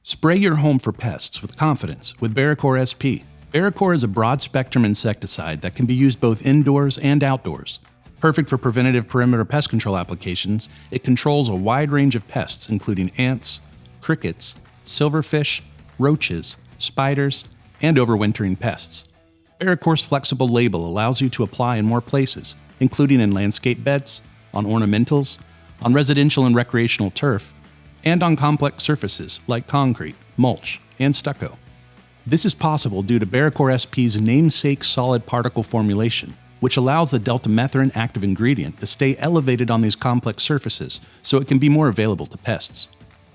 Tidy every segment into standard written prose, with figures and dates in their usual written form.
Spray your home for pests with confidence with Baracor SP. Baracor is a broad-spectrum insecticide that can be used both indoors and outdoors. Perfect for preventative perimeter pest control applications, it controls a wide range of pests including ants, crickets, silverfish, roaches, spiders, and overwintering pests. Baracor's flexible label allows you to apply in more places, including in landscape beds, on ornamentals, on residential and recreational turf, and on complex surfaces like concrete, mulch, and stucco. This is possible due to Baracor SP's namesake solid particle formulation, which allows the deltamethrin active ingredient to stay elevated on these complex surfaces so it can be more available to pests.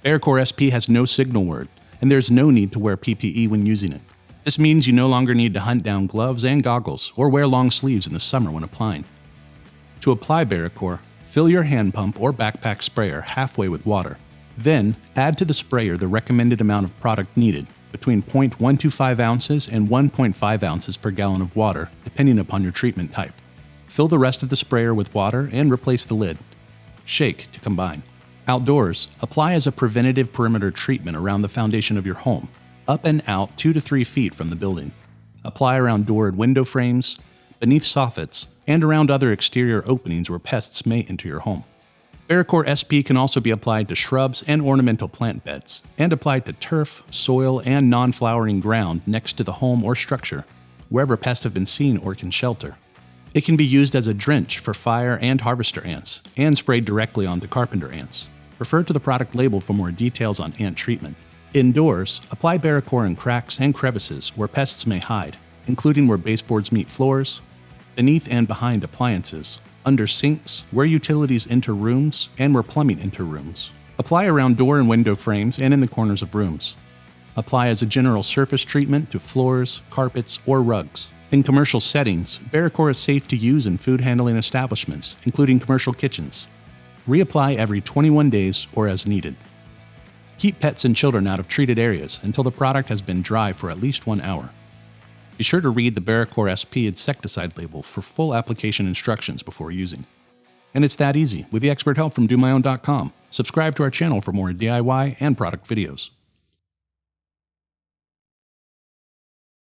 Baracor SP has no signal word, and there's no need to wear PPE when using it. This means you no longer need to hunt down gloves and goggles or wear long sleeves in the summer when applying. To apply Baracor, fill your hand pump or backpack sprayer halfway with water. Then, add to the sprayer the recommended amount of product needed, between 0.125 ounces and 1.5 ounces per gallon of water, depending upon your treatment type. Fill the rest of the sprayer with water and replace the lid. Shake to combine. Outdoors, apply as a preventative perimeter treatment around the foundation of your home, up and out 2 to 3 feet from the building. Apply around door and window frames, beneath soffits, and around other exterior openings where pests may enter your home. Baracor SP can also be applied to shrubs and ornamental plant beds, and applied to turf, soil, and non-flowering ground next to the home or structure, wherever pests have been seen or can shelter. It can be used as a drench for fire and harvester ants, and sprayed directly onto carpenter ants. Refer to the product label for more details on ant treatment. Indoors, apply Baracor in cracks and crevices where pests may hide, including where baseboards meet floors, beneath and behind appliances, under sinks, where utilities enter rooms, and where plumbing enter rooms. Apply around door and window frames and in the corners of rooms. Apply as a general surface treatment to floors, carpets, or rugs. In commercial settings, Baracor is safe to use in food handling establishments, including commercial kitchens. Reapply every 21 days or as needed. Keep pets and children out of treated areas until the product has been dry for at least 1 hour. Be sure to read the Baracor SP Insecticide label for full application instructions before using. And it's that easy with the expert help from DoMyOwn.com. Subscribe to our channel for more DIY and product videos.